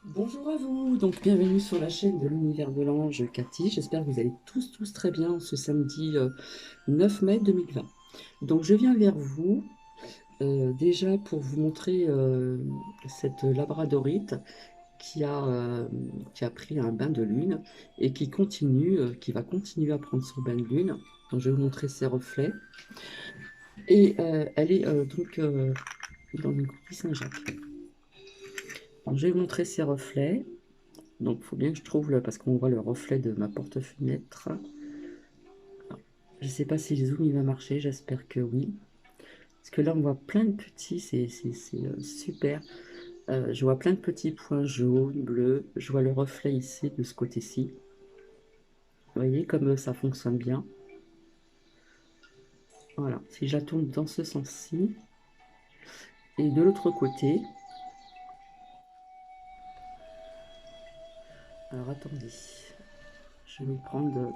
Bonjour à vous, donc bienvenue sur la chaîne de l'univers de l'ange Cathy. J'espère que vous allez tous très bien ce samedi 9 mai 2020. Donc je viens vers vous déjà pour vous montrer cette labradorite qui qui a pris un bain de lune et qui continue, qui va continuer à prendre son bain de lune. Donc je vais vous montrer ses reflets. Et elle est dans une coquille Saint-Jacques. Donc je vais vous montrer ses reflets. Donc, il faut bien que je trouve, parce qu'on voit le reflet de ma porte-fenêtre. Je ne sais pas si le zoom il va marcher, j'espère que oui. Parce que là, on voit plein de petits, c'est super. Je vois plein de petits points jaunes, bleus. Je vois le reflet ici, de ce côté-ci. Vous voyez comme ça fonctionne bien. Voilà, si je la tourne dans ce sens-ci. Et de l'autre côté, alors attendez, je vais prendre.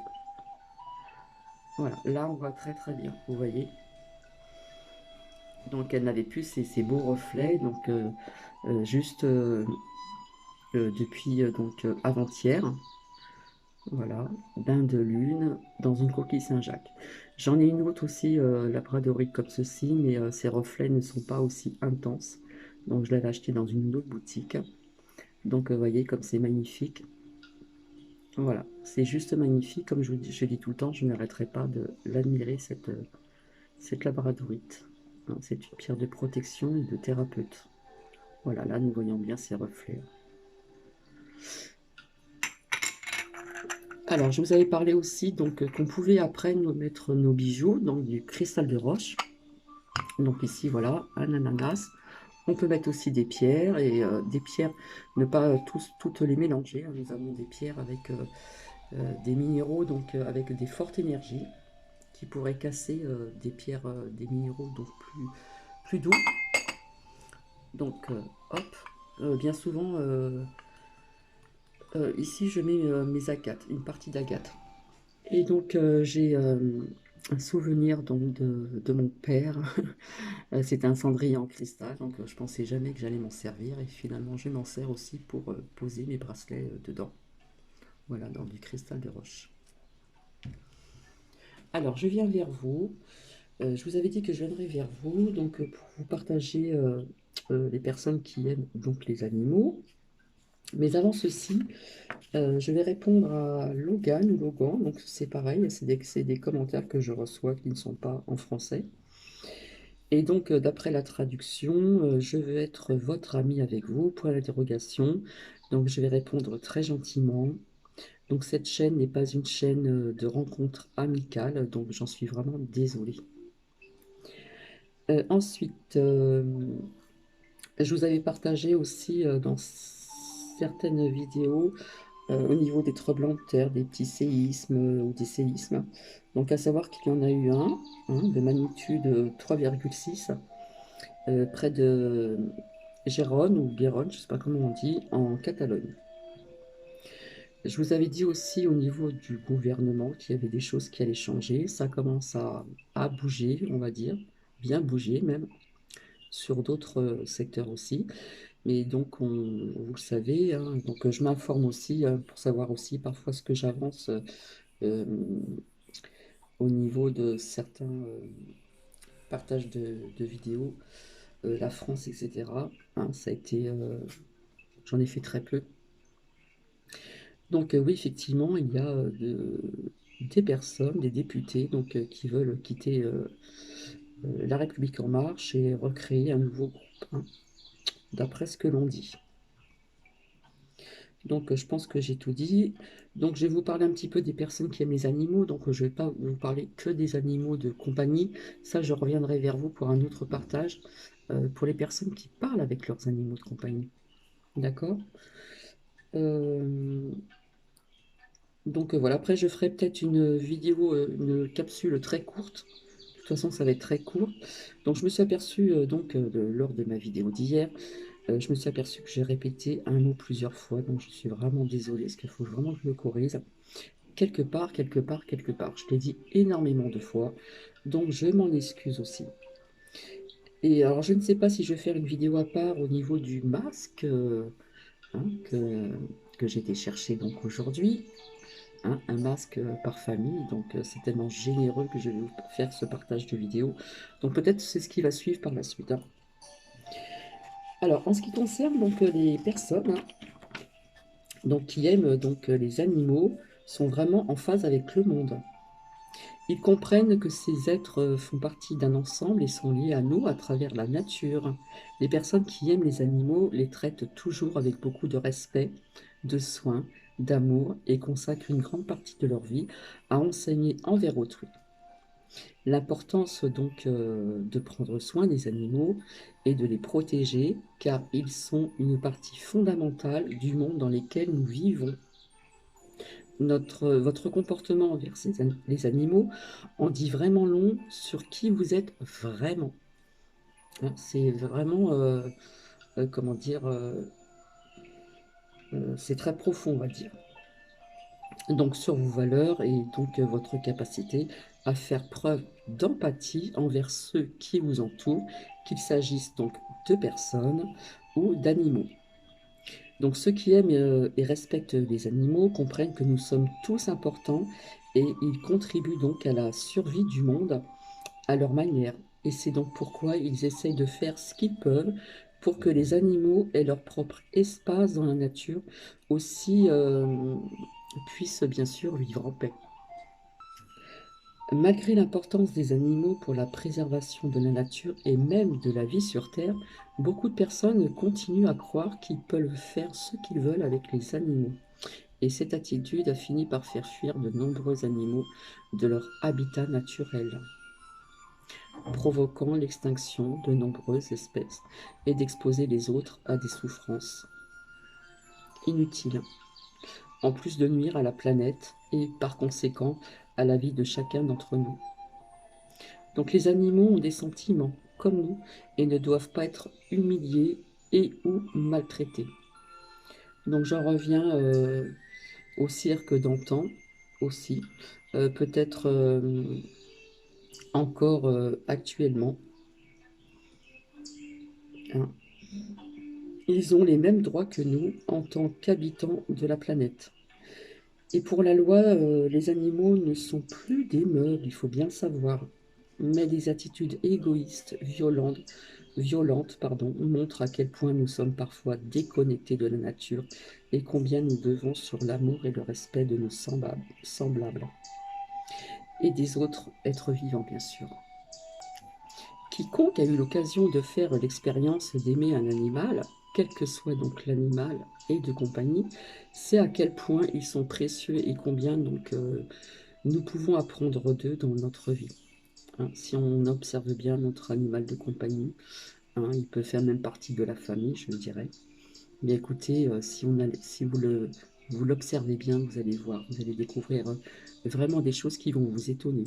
Voilà, là on voit très bien, vous voyez. Donc elle n'avait plus ces beaux reflets, donc juste depuis avant-hier. Voilà, bain de lune dans une coquille Saint-Jacques. J'en ai une autre aussi, labradorite comme ceci, mais ses reflets ne sont pas aussi intenses. Donc je l'avais acheté dans une autre boutique. Donc vous voyez comme c'est magnifique. Voilà, c'est juste magnifique. Comme je dis tout le temps, je n'arrêterai pas de l'admirer, cette labradorite. Hein, c'est une pierre de protection et de thérapeute. Voilà, là nous voyons bien ses reflets. Alors, je vous avais parlé aussi donc qu'on pouvait après nous mettre nos bijoux, donc du cristal de roche. Donc ici, voilà, un ananas. On peut mettre aussi des pierres et des pierres, ne pas toutes les mélanger, hein. Nous avons des pierres avec des minéraux, donc avec des fortes énergies qui pourraient casser des pierres, des minéraux donc plus doux. Donc, hop, bien souvent, ici je mets mes agates, une partie d'agate. Et donc, j'ai un souvenir donc, de mon père. C'était un cendrier en cristal, donc je pensais jamais que j'allais m'en servir. Et finalement, je m'en sers aussi pour poser mes bracelets dedans. Voilà, dans du cristal de roche. Alors, je viens vers vous. Je vous avais dit que je viendrais vers vous donc, pour vous partager les personnes qui aiment donc les animaux. Mais avant ceci, je vais répondre à Logan ou Logan. Donc, c'est pareil, c'est des commentaires que je reçois qui ne sont pas en français. Et donc, d'après la traduction, je veux être votre ami avec vous, point d'interrogation. Donc, je vais répondre très gentiment. Donc, cette chaîne n'est pas une chaîne de rencontres amicales, donc j'en suis vraiment désolée. Ensuite, je vous avais partagé aussi dans certaines vidéos au niveau des tremblements de terre, des petits séismes ou des séismes. Donc, à savoir qu'il y en a eu un, de magnitude 3,6 près de Gérone ou Guérone, je ne sais pas comment on dit, en Catalogne. Je vous avais dit aussi au niveau du gouvernement qu'il y avait des choses qui allaient changer. Ça commence à bouger, on va dire, bien bouger même, sur d'autres secteurs aussi. Mais donc, vous le savez, hein, donc je m'informe aussi pour savoir aussi parfois ce que j'avance euh, au niveau de certains partages de vidéos, la France, etc. Hein, ça a été, j'en ai fait très peu. Donc oui, effectivement, il y a des personnes, des députés donc, qui veulent quitter La République en marche et recréer un nouveau groupe, hein, d'après ce que l'on dit. Donc je pense que j'ai tout dit. Donc je vais vous parler un petit peu des personnes qui aiment les animaux. Donc je ne vais pas vous parler que des animaux de compagnie. Ça, je reviendrai vers vous pour un autre partage, pour les personnes qui parlent avec leurs animaux de compagnie. D'accord? Euh, Donc voilà, après je ferai peut-être une vidéo, une capsule très courte. De toute façon, ça va être très court. Donc je me suis aperçu, lors de ma vidéo d'hier, je me suis aperçu que j'ai répété un mot plusieurs fois. Donc je suis vraiment désolée, parce qu'il faut vraiment que je me corrige. Quelque part, quelque part, quelque part. Je l'ai dit énormément de fois. Donc je m'en excuse aussi. Et alors je ne sais pas si je vais faire une vidéo à part au niveau du masque. hein, que j'ai été chercher donc aujourd'hui, hein, un masque par famille. Donc c'est tellement généreux que je vais vous faire ce partage de vidéo. Donc peut-être c'est ce qui va suivre par la suite, hein. Alors en ce qui concerne donc les personnes, hein, donc, qui aiment donc les animaux, sont vraiment en phase avec le monde. Ils comprennent que ces êtres font partie d'un ensemble et sont liés à nous à travers la nature. Les personnes qui aiment les animaux les traitent toujours avec beaucoup de respect, de soin, d'amour et consacrent une grande partie de leur vie à enseigner envers autrui. L'importance donc de prendre soin des animaux et de les protéger car ils sont une partie fondamentale du monde dans lequel nous vivons. Votre comportement envers les animaux en dit vraiment long sur qui vous êtes vraiment, hein. C'est vraiment, comment dire, c'est très profond, on va dire. Donc sur vos valeurs et donc votre capacité à faire preuve d'empathie envers ceux qui vous entourent, qu'il s'agisse donc de personnes ou d'animaux. Donc ceux qui aiment et respectent les animaux comprennent que nous sommes tous importants et ils contribuent donc à la survie du monde à leur manière. Et c'est donc pourquoi ils essayent de faire ce qu'ils peuvent pour que les animaux aient leur propre espace dans la nature, aussi puissent bien sûr vivre en paix. Malgré l'importance des animaux pour la préservation de la nature et même de la vie sur Terre, beaucoup de personnes continuent à croire qu'ils peuvent faire ce qu'ils veulent avec les animaux. Et cette attitude a fini par faire fuir de nombreux animaux de leur habitat naturel, provoquant l'extinction de nombreuses espèces et d'exposer les autres à des souffrances inutiles, en plus de nuire à la planète et par conséquent à la vie de chacun d'entre nous. Donc les animaux ont des sentiments comme nous et ne doivent pas être humiliés et ou maltraités. Donc j'en reviens au cirque d'antan aussi, peut-être encore actuellement, hein. Ils ont les mêmes droits que nous en tant qu'habitants de la planète. Et pour la loi, les animaux ne sont plus des meubles, il faut bien le savoir, mais des attitudes égoïstes, violentes, pardon, montrent à quel point nous sommes parfois déconnectés de la nature et combien nous devons sur l'amour et le respect de nos semblables et des autres êtres vivants, bien sûr. Quiconque a eu l'occasion de faire l'expérience d'aimer un animal, quel que soit donc l'animal et de compagnie, sait à quel point ils sont précieux et combien donc nous pouvons apprendre d'eux dans notre vie, hein. Si on observe bien notre animal de compagnie, hein, il peut faire même partie de la famille, je dirais. Mais écoutez, si vous l'observez bien, vous allez voir, vous allez découvrir vraiment des choses qui vont vous étonner.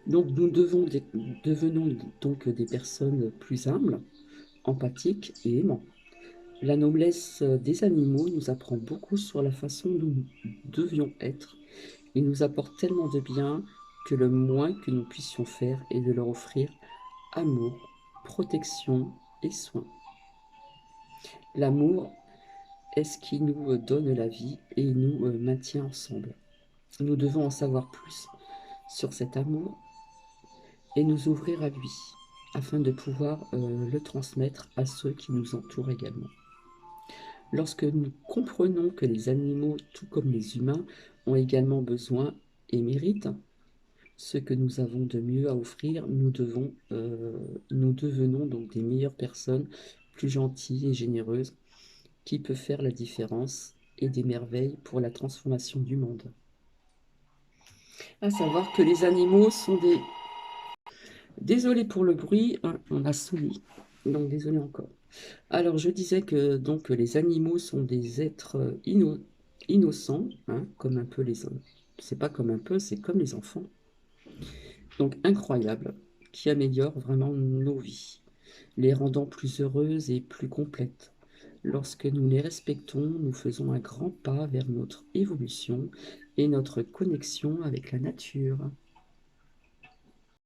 Donc devenons donc des personnes plus humbles, empathiques et aimants. La noblesse des animaux nous apprend beaucoup sur la façon dont nous devions être. Ils nous apportent tellement de bien que le moins que nous puissions faire est de leur offrir amour, protection et soin. L'amour est ce qui nous donne la vie et nous maintient ensemble. Nous devons en savoir plus sur cet amour et nous ouvrir à lui, afin de pouvoir le transmettre à ceux qui nous entourent également. Lorsque nous comprenons que les animaux, tout comme les humains, ont également besoin et méritent ce que nous avons de mieux à offrir, nous devenons donc des meilleures personnes, plus gentilles et généreuses, qui peuvent faire la différence et des merveilles pour la transformation du monde. À savoir que les animaux sont des... Désolé pour le bruit, hein, on a soumis, donc désolé encore. Alors je disais que donc les animaux sont des êtres innocents, hein, comme un peu les hommes. C'est pas comme un peu, c'est comme les enfants. Donc incroyables, qui améliorent vraiment nos vies, les rendant plus heureuses et plus complètes. Lorsque nous les respectons, nous faisons un grand pas vers notre évolution et notre connexion avec la nature.